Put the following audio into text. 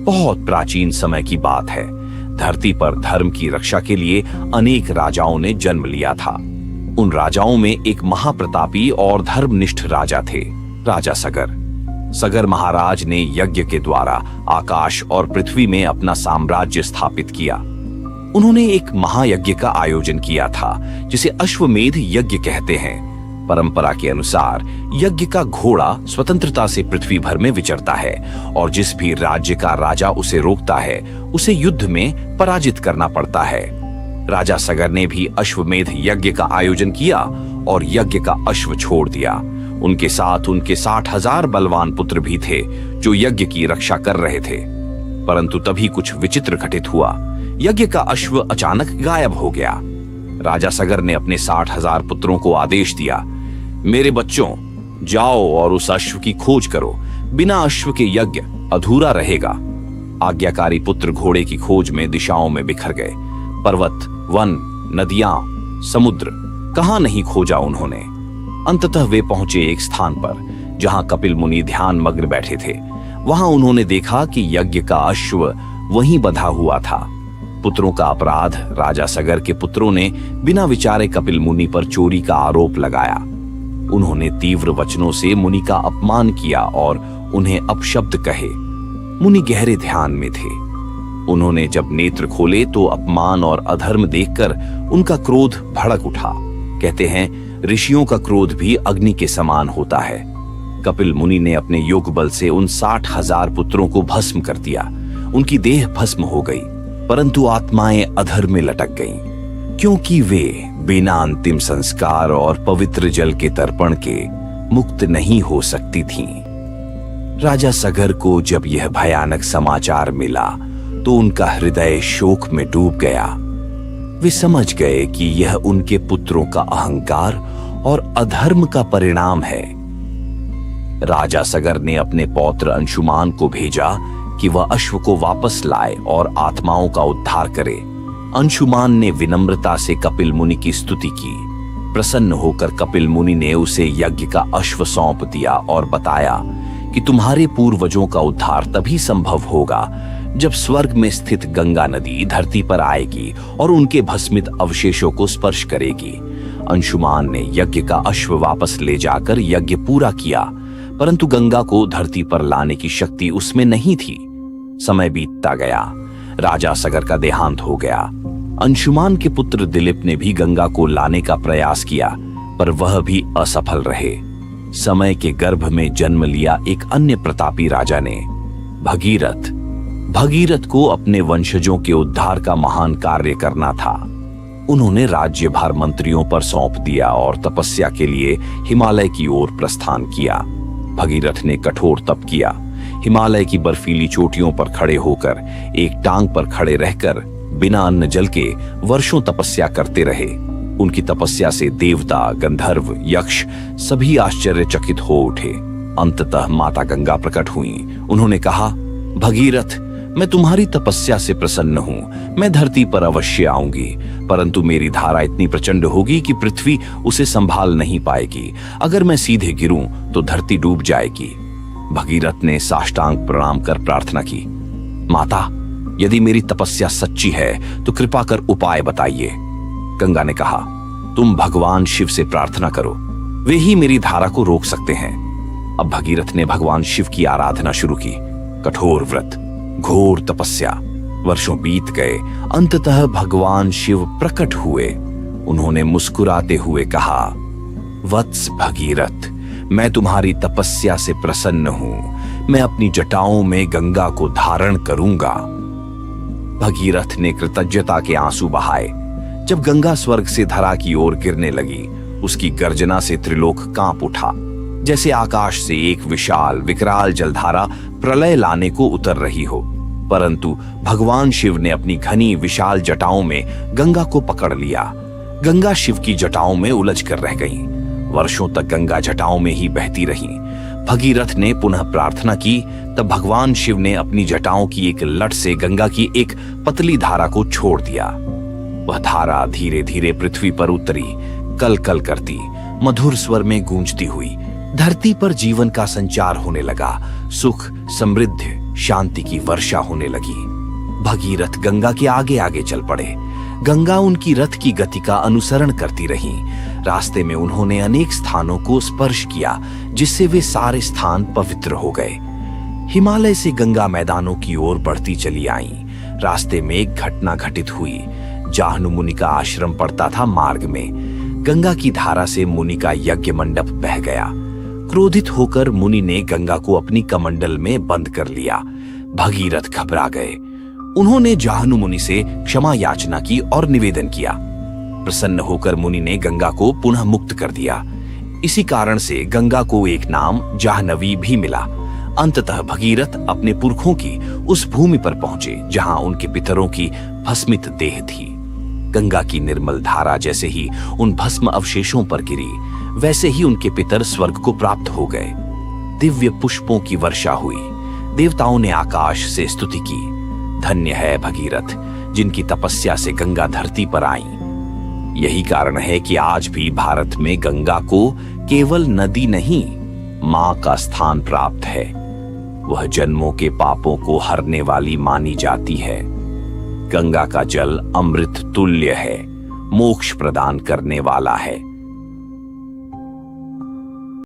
बहुत प्राचीन समय की बात है। धरती पर धर्म की रक्षा के लिए अनेक राजाओं ने जन्म लिया था। उन राजाओं में एक महाप्रतापी और धर्मनिष्ठ राजा थे, राजा सगर। सगर महाराज ने यज्ञ के द्वारा आकाश और पृथ्वी में अपना साम्राज्य स्थापित किया। उन्होंने एक महायज्ञ का आयोजन किया था जिसे अश्वमेध यज्ञ कहते हैं। परंपरा के अनुसार यज्ञ का घोड़ा स्वतंत्रता से पृथ्वी भर में विचरता है और जिस भी राज्य का राजा उसे रोकता है उसे युद्ध में पराजित करना पड़ता है। राजा सगर ने भी अश्वमेध यज्ञ का आयोजन किया और यज्ञ का अश्व छोड़ दिया। उनके साथ उनके 60,000 बलवान पुत्र भी थे जो यज्ञ की रक्षा कर रहे थे। परंतु तभी कुछ विचित्र घटित हुआ। यज्ञ का अश्व अचानक गायब हो गया। राजा सगर ने अपने 60,000 पुत्रों को आदेश दिया, मेरे बच्चों, जाओ और उस अश्व की खोज करो। बिना अश्व के यज्ञ अधूरा रहेगा। आज्ञाकारी पुत्र घोड़े की खोज में दिशाओं में बिखर गए। पर्वत, वन, नदियां, समुद्र, कहां नहीं खोजा उन्होंने। अंततः वे पहुंचे एक स्थान पर जहां कपिल मुनि ध्यान मग्न बैठे थे। वहां उन्होंने देखा कि यज्ञ का अश्व वहीं बंधा हुआ था। पुत्रों का अपराध राजा सगर के पुत्रों ने बिना विचारे कपिल मुनि पर चोरी का आरोप लगाया। उन्होंने तीव्र वचनों से मुनि का अपमान किया और उन्हें अपशब्द कहे। मुनि गहरे ध्यान में थे। उन्होंने जब नेत्र खोले तो अपमान और अधर्म देखकर उनका क्रोध भड़क उठा। कहते हैं, ऋषियों का क्रोध भी अग्नि के समान होता है। कपिल मुनि ने अपने योग बल से उन 60,000 पुत्रों को भस्म कर दिया। उनकी देह भस्म हो गई, परंतु आत्माएं अधर में लटक गईं, क्योंकि वे बिना अंतिम संस्कार और पवित्र जल के तर्पण के मुक्त नहीं हो सकती थीं। राजा सगर को जब यह भयानक समाचार मिला तो उनका हृदय शोक में डूब गया। वे समझ गए कि यह उनके पुत्रों का अहंकार और अधर्म का परिणाम है। राजा सगर ने अपने पौत्र अंशुमान को भेजा कि वह अश्व को वापस लाए और आत्माओं का उद्धार करे। अंशुमान ने विनम्रता से कपिल मुनि की स्तुति की। प्रसन्न होकर कपिल मुनि ने उसे यज्ञ का अश्व सौंप दिया और बताया कि तुम्हारे पूर्वजों का उद्धार तभी संभव होगा जब स्वर्ग में स्थित गंगा नदी धरती पर आएगी और उनके भस्मित अवशेषों को स्पर्श करेगी। अंशुमान ने यज्ञ का अश्व वापस ले जाकर यज्ञ पूरा किया, परंतु गंगा को धरती पर लाने की शक्ति उसमें नहीं थी। समय बीतता गया। राजा सगर का देहांत हो गया। अंशुमान के पुत्र दिलीप ने भी गंगा को लाने का प्रयास किया, पर वह भी असफल रहे। समय के गर्भ में जन्म लिया एक अन्य प्रतापी राजा ने, भगीरथ को अपने वंशजों के उद्धार का महान कार्य करना था। उन्होंने राज्यभार मंत्रियों पर सौंप दिया और तपस्या के लिए हिमालय की ओर प्रस्थान किया। भगीरथ ने कठोर तप किया। हिमालय की बर्फीली चोटियों पर खड़े होकर एक टांग पर खड़े रहकर बिना अन्न जल के वर्षों तपस्या करते रहे। उनकी तपस्या से देवता, गंधर्व, यक्ष सभी आश्चर्यचकित हो उठे। अंततः माता गंगा प्रकट हुई। उन्होंने कहा, भगीरथ, मैं तुम्हारी तपस्या से प्रसन्न हूं। मैं धरती पर अवश्य आऊंगी, परंतु मेरी धारा इतनी प्रचंड होगी कि पृथ्वी उसे संभाल नहीं पाएगी। अगर मैं सीधे गिरूं तो धरती डूब जाएगी। भगीरथ ने साष्टांग प्रणाम कर प्रार्थना की, माता, यदि मेरी तपस्या सच्ची है तो कृपा कर उपाय बताइए। गंगा ने कहा, तुम भगवान शिव से प्रार्थना करो, वे ही मेरी धारा को रोक सकते हैं। अब भगीरथ ने भगवान शिव की आराधना शुरू की। कठोर व्रत, घोर तपस्या, वर्षों बीत गए। अंततः भगवान शिव प्रकट हुए। उन्होंने मुस्कुराते हुए कहा, वत्स भगीरथ, मैं तुम्हारी तपस्या से प्रसन्न हूं। मैं अपनी जटाओं में गंगा को धारण करूंगा। भगीरथ ने कृतज्ञता के आंसू बहाए। जब गंगा स्वर्ग से धरा की ओर गिरने लगी, उसकी गर्जना से त्रिलोक कांप उठा, जैसे आकाश से एक विशाल विकराल जलधारा प्रलय लाने को उतर रही हो। परंतु भगवान शिव ने अपनी घनी विशाल जटाओं में गंगा को पकड़ लिया। गंगा शिव की जटाओं में उलझ कर रह गईं। वर्षों तक गंगा जटाओं में ही बहती रही। भगीरथ ने पुनः प्रार्थना की, तब भगवान शिव ने अपनी जटाओं की एक लट से गंगा की एक पतली धारा को छोड़ दिया। वह धारा धीरे धीरे पृथ्वी पर उतरी, कल कल करती, मधुर स्वर में गूंजती हुई। धरती पर जीवन का संचार होने लगा। सुख, समृद्धि, शांति की वर्षा होने लगी। भगीरथ गंगा के आगे आगे चल पड़े। गंगा उनकी रथ की गति का अनुसरण करती रही। रास्ते में उन्होंने अनेक स्थानों को स्पर्श किया, जिससे वे सारे स्थान पवित्र हो गए। हिमालय से गंगा मैदानों की ओर बढ़ती चली आईं। रास्ते में एक घटना घटित हुई। जाहनु मुनि का आश्रम पड़ता था मार्ग में। गंगा की धारा से मुनि का यज्ञ मंडप बह गया। क्रोधित होकर मुनि ने गंगा को अपनी कमंडल में बंद कर लिया। भगीरथ घबरा गए। उन्होंने जाहनु मुनि से क्षमा याचना की और निवेदन किया। प्रसन्न होकर मुनि ने गंगा को पुनः मुक्त कर दिया। इसी कारण से गंगा को एक नाम जाह्नवी भी मिला। अंततः भगीरथ अपने पुरखों की उस भूमि पर पहुंचे जहां उनके पितरों की भस्मित देह थी। गंगा की निर्मल धारा जैसे ही उन भस्म अवशेषों पर गिरी, वैसे ही उनके पितर स्वर्ग को प्राप्त हो गए। दिव्य पुष्पों की वर्षा हुई। देवताओं ने आकाश से स्तुति की। धन्य है भगीरथ, जिनकी तपस्या से गंगा धरती पर आई। यही कारण है कि आज भी भारत में गंगा को केवल नदी नहीं, मां का स्थान प्राप्त है। वह जन्मों के पापों को हरने वाली मानी जाती है। गंगा का जल अमृत तुल्य है, मोक्ष प्रदान करने वाला है।